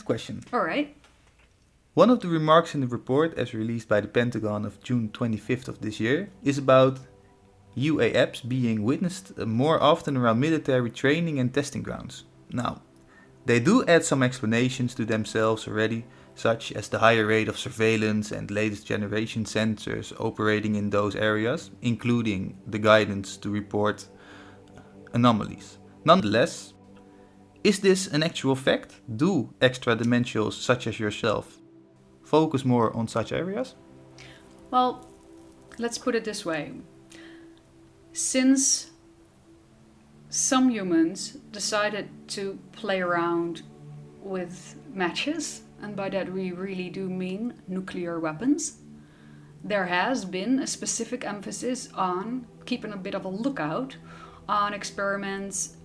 next question. All right. One of the remarks in the report, as released by the Pentagon of June 25th of this year, is about UAPs being witnessed more often around military training and testing grounds. Now, they do add some explanations to themselves already, such as the higher rate of surveillance and latest generation sensors operating in those areas, including the guidance to report anomalies. Nonetheless, is this an actual fact? Do extra-dimensionals such as yourself focus more on such areas? Well, let's put it this way. Since some humans decided to play around with matches, and by that we really do mean nuclear weapons, there has been a specific emphasis on keeping a bit of a lookout on experiments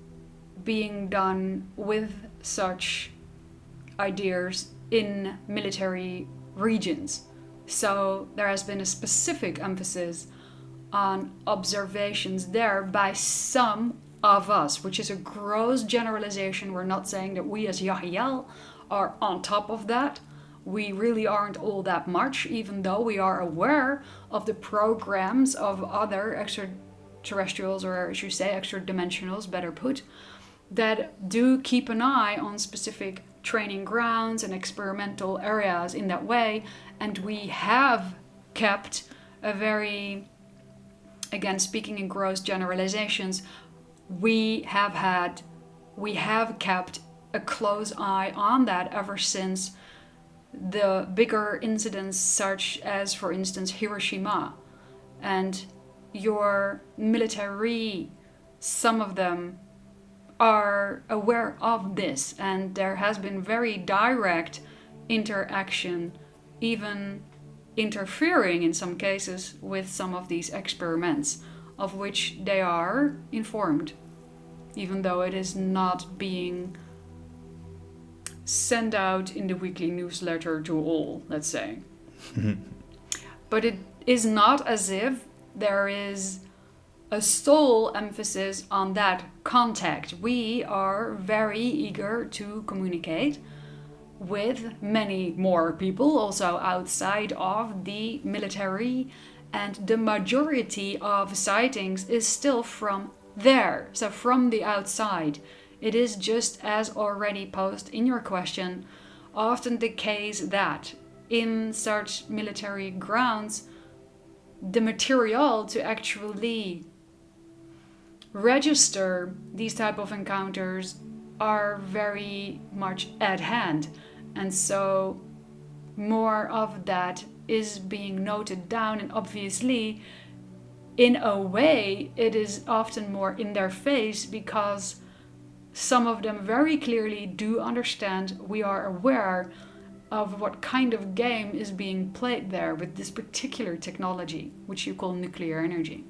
being done with such ideas in military regions. So there has been a specific emphasis on observations there by some of us, which is a gross generalization. We're not saying that we as YahYel are on top of that. We really aren't all that much, even though we are aware of the programs of other extraterrestrials, or I should say extra dimensionals, better put, that do keep an eye on specific training grounds and experimental areas in that way. And we have kept a very, again, speaking in gross generalizations, we have kept a close eye on that ever since the bigger incidents, such as, for instance, Hiroshima. And your military, some of them are aware of this, and there has been very direct interaction, even interfering in some cases with some of these experiments, of which they are informed, even though it is not being sent out in the weekly newsletter to all, let's say. But it is not as if there is a sole emphasis on that contact. We are very eager to communicate with many more people, also outside of the military, and the majority of sightings is still from there, so from the outside. It is just as already posed in your question, often the case that in such military grounds, the material to actually register these type of encounters are very much at hand, and so more of that is being noted down, and obviously in a way it is often more in their face because some of them very clearly do understand, we are aware of what kind of game is being played there with this particular technology, which you call nuclear energy.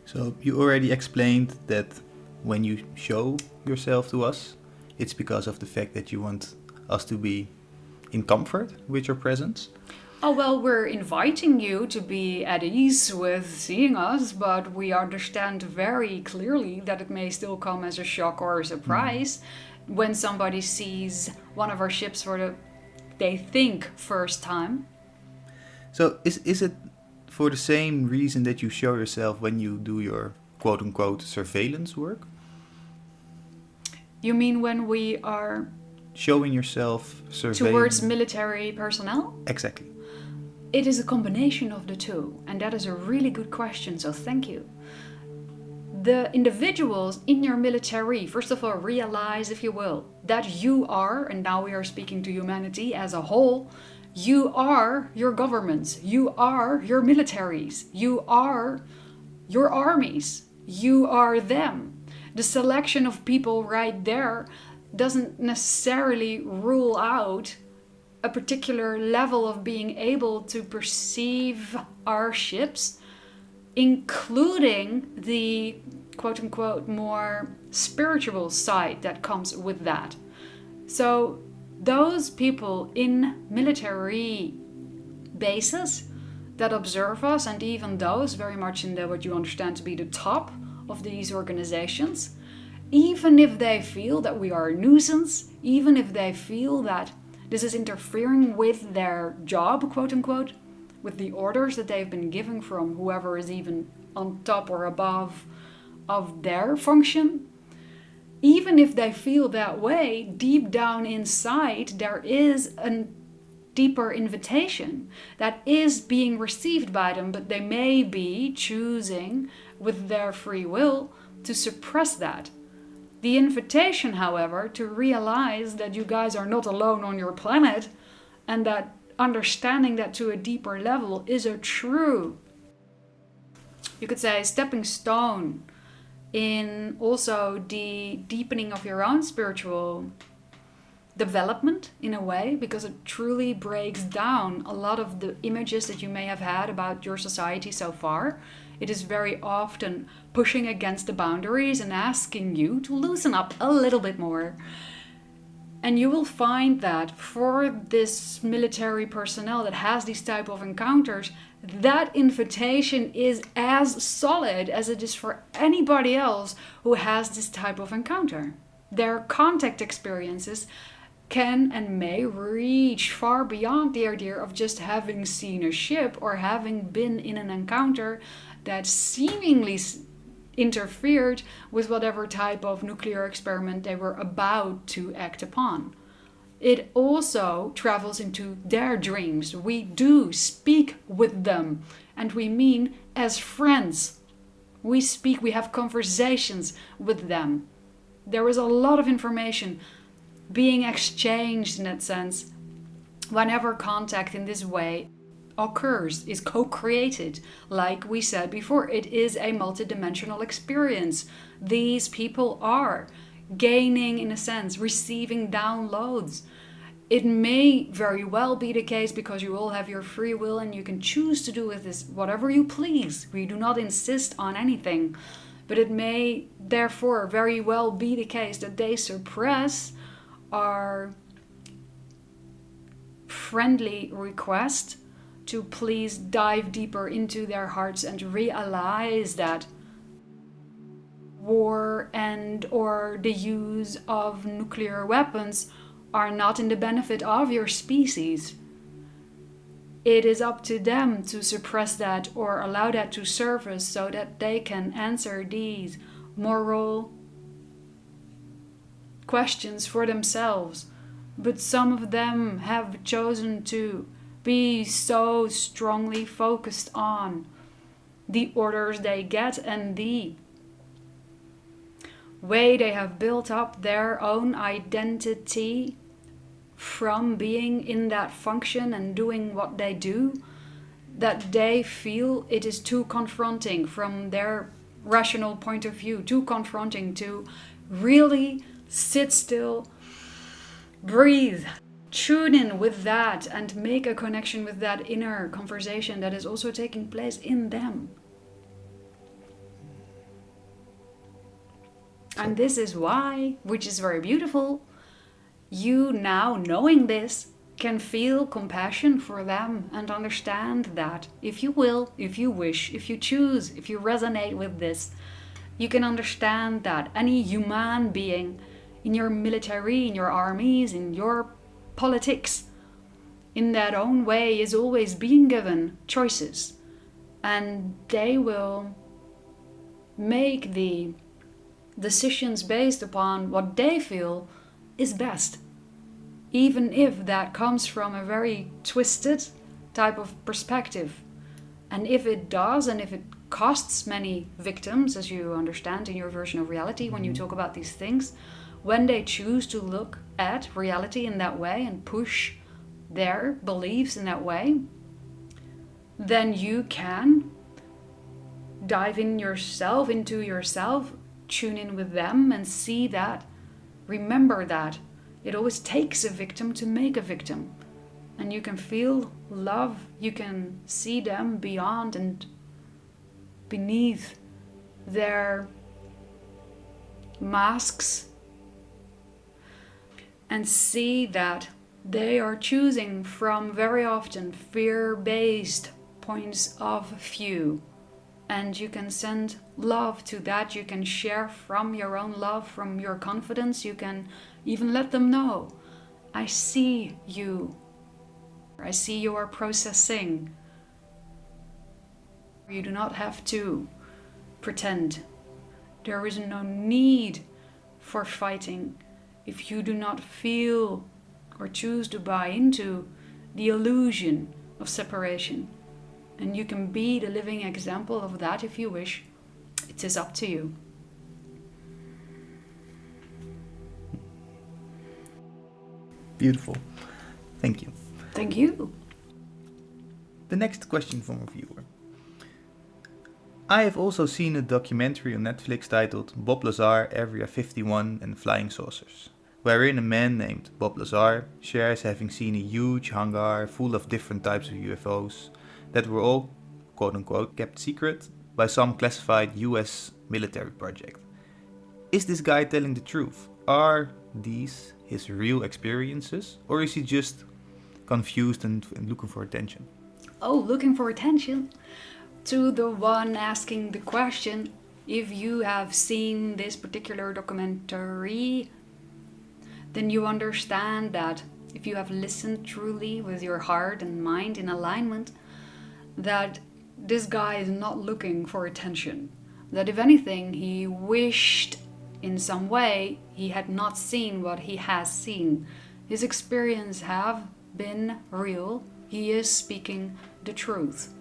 So you already explained that when you show yourself to us, it's because of the fact that you want us to be in comfort with your presence. Oh, well, we're inviting you to be at ease with seeing us, but we understand very clearly that it may still come as a shock or a surprise when somebody sees one of our ships for the, they think, first time. So is it for the same reason that you show yourself when you do your quote-unquote surveillance work? You mean when we are showing yourself surveilling towards military personnel? Exactly. It is a combination of the two, and that is a really good question, so thank you. The individuals in your military, first of all, realize, if you will, that you are, and now we are speaking to humanity as a whole, you are your governments, you are your militaries, you are your armies, you are them. The selection of people right there doesn't necessarily rule out a particular level of being able to perceive our ships, including the quote-unquote more spiritual side that comes with that. So those people in military bases that observe us, and even those very much in the what you understand to be the top of these organizations, even if they feel that we are a nuisance, even if they feel that this is interfering with their job, quote unquote, with the orders that they've been given from whoever is even on top or above of their function, even if they feel that way, deep down inside, there is a deeper invitation that is being received by them, but they may be choosing with their free will to suppress that. The invitation, however, to realize that you guys are not alone on your planet, and that understanding that to a deeper level is a true, you could say, stepping stone in also the deepening of your own spiritual development in a way, because it truly breaks down a lot of the images that you may have had about your society so far. It is very often pushing against the boundaries and asking you to loosen up a little bit more. And you will find that for this military personnel that has these type of encounters, that invitation is as solid as it is for anybody else who has this type of encounter. Their contact experiences can and may reach far beyond the idea of just having seen a ship or having been in an encounter that seemingly interfered with whatever type of nuclear experiment they were about to act upon. It also travels into their dreams. We do speak with them, and we mean as friends. We speak, we have conversations with them. There is a lot of information being exchanged in that sense whenever contact in this way occurs, is co-created. Like we said before, it is a multidimensional experience. These people are gaining, in a sense, receiving downloads. It may very well be the case, because you all have your free will and you can choose to do with this whatever you please. We do not insist on anything. But it may therefore very well be the case that they suppress our friendly request to please dive deeper into their hearts and realize that war and or the use of nuclear weapons are not in the benefit of your species. It is up to them to suppress that or allow that to surface so that they can answer these moral questions for themselves. But some of them have chosen to be so strongly focused on the orders they get and the way they have built up their own identity from being in that function and doing what they do, that they feel it is too confronting from their rational point of view, too confronting to really sit still, breathe, tune in with that and make a connection with that inner conversation that is also taking place in them. And this is why, which is very beautiful, you now knowing this can feel compassion for them and understand that if you will, if you wish, if you choose, if you resonate with this, you can understand that any human being in your military, in your armies, in your politics, in that own way is always being given choices, and they will make the decisions based upon what they feel is best, even if that comes from a very twisted type of perspective. And if it does, and if it costs many victims, as you understand in your version of reality when you talk about these things, when they choose to look at reality in that way and push their beliefs in that way, then you can dive in yourself, into yourself, tune in with them and see that, remember that it always takes a victim to make a victim. And you can feel love, you can see them beyond and beneath their masks, and see that they are choosing from very often fear-based points of view. and you can send love to that. You can share from your own love, from your confidence. You can even let them know, I see you. I see you are processing. You do not have to pretend. There is no need for fighting if you do not feel or choose to buy into the illusion of separation. And you can be the living example of that if you wish. It is up to you. Beautiful. Thank you. Thank you. The next question from a viewer. I have also seen a documentary on Netflix titled Bob Lazar, Area 51 and Flying Saucers, wherein a man named Bob Lazar shares having seen a huge hangar full of different types of UFOs that were all, quote-unquote, kept secret by some classified US military project. Is this guy telling the truth? Are these his real experiences, or is he just confused and looking for attention? Oh, looking for attention? To the one asking the question, if you have seen this particular documentary, then you understand that if you have listened truly with your heart and mind in alignment, that this guy is not looking for attention. That if anything, he wished in some way he had not seen what he has seen. His experiences have been real. He is speaking the truth.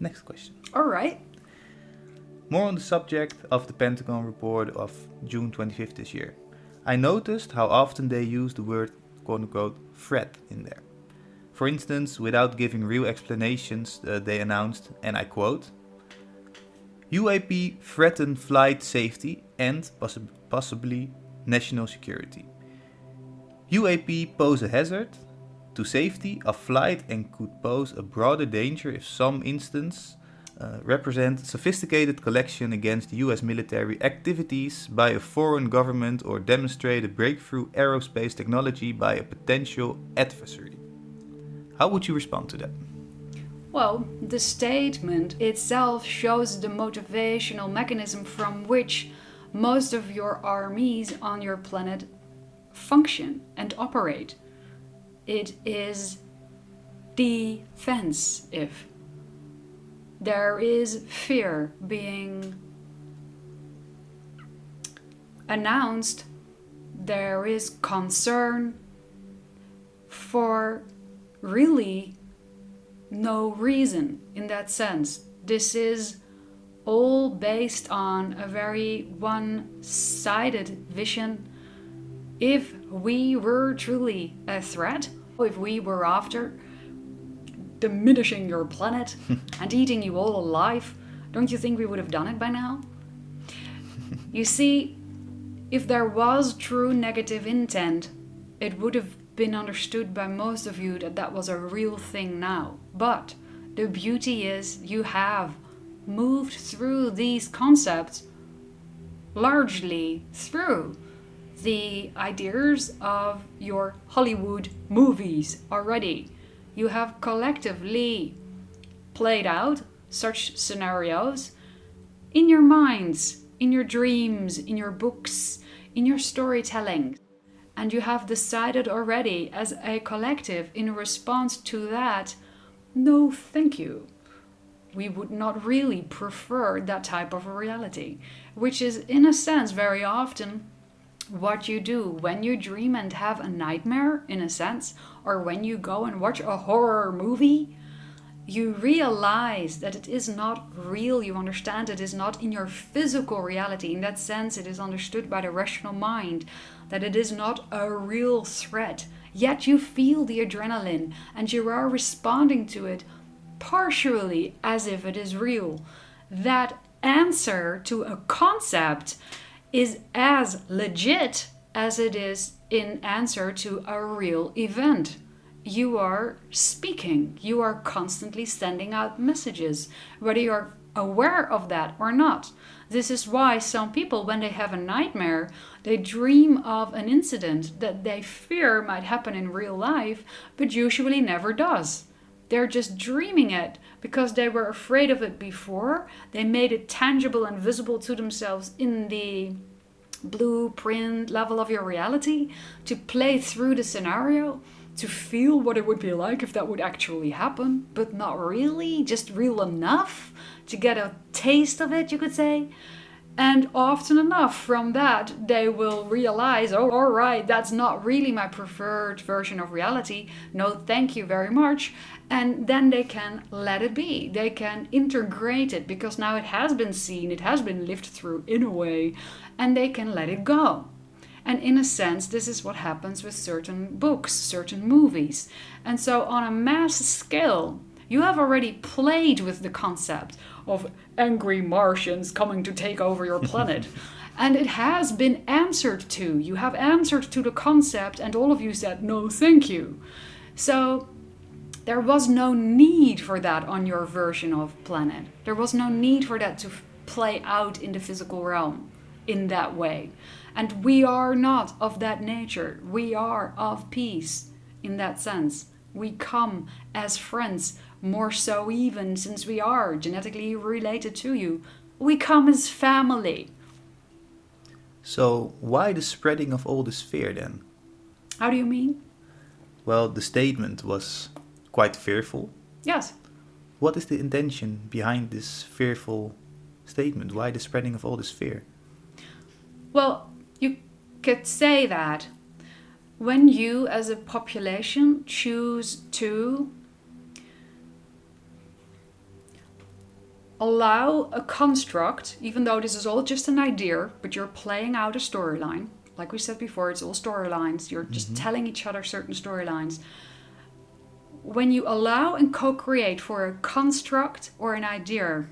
Next question. All right. More on the subject of the Pentagon report of June 25th this year. I noticed how often they use the word quote-unquote threat in there. For instance, without giving real explanations, they announced, and I quote, UAP threaten flight safety and possibly national security. UAP pose a hazard to safety of flight and could pose a broader danger if some instance represent sophisticated collection against US military activities by a foreign government or demonstrate a breakthrough aerospace technology by a potential adversary. How would you respond to that? Well, the statement itself shows the motivational mechanism from which most of your armies on your planet function and operate. It is defensive. There is fear being announced. There is concern for really no reason in that sense. This is all based on a very one-sided vision. If we were truly a threat, if we were after diminishing your planet and eating you all alive, don't you think we would have done it by now? You see, if there was true negative intent, it would have been understood by most of you that that was a real thing now. But the beauty is you have moved through these concepts largely through the ideas of your Hollywood movies already. You have collectively played out such scenarios in your minds, in your dreams, in your books, in your storytelling. And you have decided already as a collective in response to that, no thank you. We would not really prefer that type of a reality, which is in a sense very often what you do when you dream and have a nightmare, in a sense, or when you go and watch a horror movie. You realize that it is not real. You understand it is not in your physical reality. In that sense, it is understood by the rational mind that it is not a real threat. Yet you feel the adrenaline and you are responding to it partially as if it is real. That answer to a concept is as legit as it is in answer to a real event. You are speaking. You are constantly sending out messages, whether you're aware of that or not. This is why some people, when they have a nightmare, they dream of an incident that they fear might happen in real life, but usually never does. They're just dreaming it because they were afraid of it before. They made it tangible and visible to themselves in the blueprint level of your reality to play through the scenario, to feel what it would be like if that would actually happen, but not really, just real enough to get a taste of it, you could say. And often enough from that, they will realize, oh, all right, that's not really my preferred version of reality. No, thank you very much. And then they can let it be. They can integrate it because now it has been seen, it has been lived through in a way, and they can let it go. And in a sense, this is what happens with certain books, certain movies. And so on a mass scale, you have already played with the concept of angry Martians coming to take over your planet. And it has been answered to. You have answered to the concept and all of you said, no, thank you. So there was no need for that on your version of planet. There was no need for that to play out in the physical realm in that way. And we are not of that nature. We are of peace in that sense. We come as friends, more so even since we are genetically related to you. We come as family. So why the spreading of all this fear then? How do you mean? Well, the statement was quite fearful. Yes. What is the intention behind this fearful statement? Why the spreading of all this fear? Well, you could say that when you as a population choose to allow a construct, even though this is all just an idea, but you're playing out a storyline. Like we said before, it's all storylines. You're just telling each other certain storylines. When you allow and co-create for a construct or an idea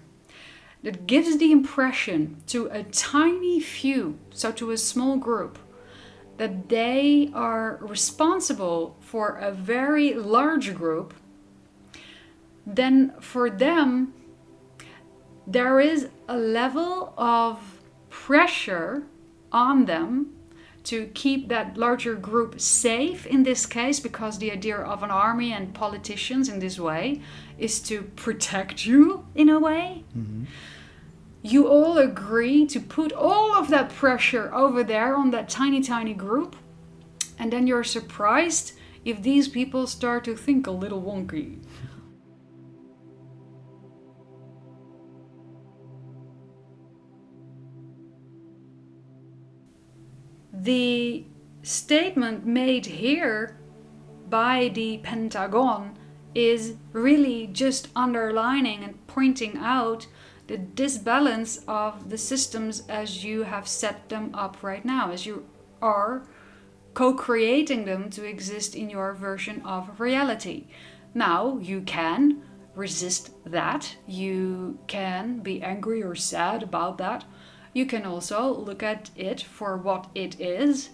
that gives the impression to a tiny few, so to a small group, that they are responsible for a very large group, then for them, there is a level of pressure on them to keep that larger group safe in this case, because the idea of an army and politicians in this way is to protect you in a way. Mm-hmm. You all agree to put all of that pressure over there on that tiny, tiny group. And then you're surprised if these people start to think a little wonky. The statement made here by the Pentagon is really just underlining and pointing out the disbalance of the systems as you have set them up right now, as you are co-creating them to exist in your version of reality. Now, you can resist that. You can be angry or sad about that. You can also look at it for what it is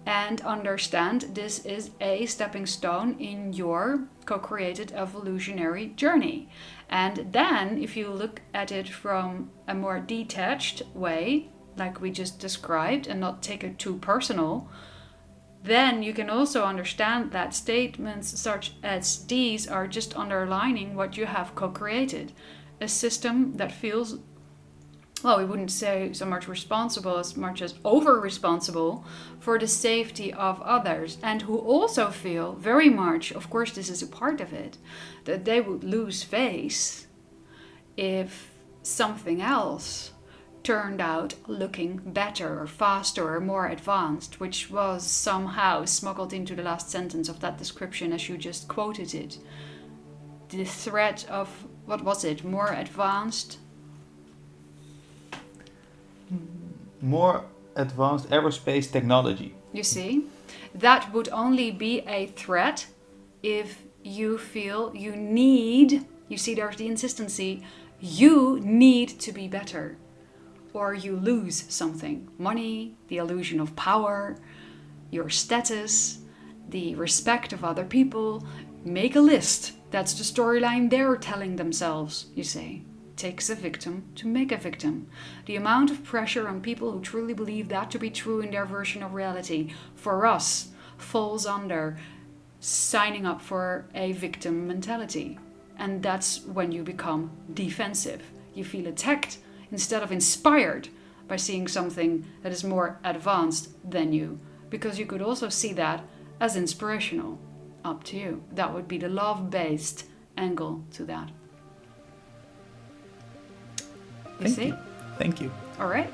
and understand this is a stepping stone in your co-created evolutionary journey. And then if you look at it from a more detached way, like we just described, and not take it too personal, then you can also understand that statements such as these are just underlining what you have co-created. A system that feels, well, we wouldn't say so much responsible as much as over-responsible for the safety of others, and who also feel very much, of course this is a part of it, that they would lose face if something else turned out looking better or faster or more advanced, which was somehow smuggled into the last sentence of that description as you just quoted it. The threat of, what was it, more advanced aerospace technology. You see, that would only be a threat if you feel you need, you see there's the insistency, you need to be better. Or you lose something. Money, the illusion of power, your status, the respect of other people. Make a list. That's the storyline they're telling themselves, you see. takes a victim to make a victim. The amount of pressure on people who truly believe that to be true in their version of reality, for us, falls under signing up for a victim mentality. And that's when you become defensive. You feel attacked instead of inspired by seeing something that is more advanced than you. Because you could also see that as inspirational. Up to you. That would be the love-based angle to that. You see? Thank you. All right.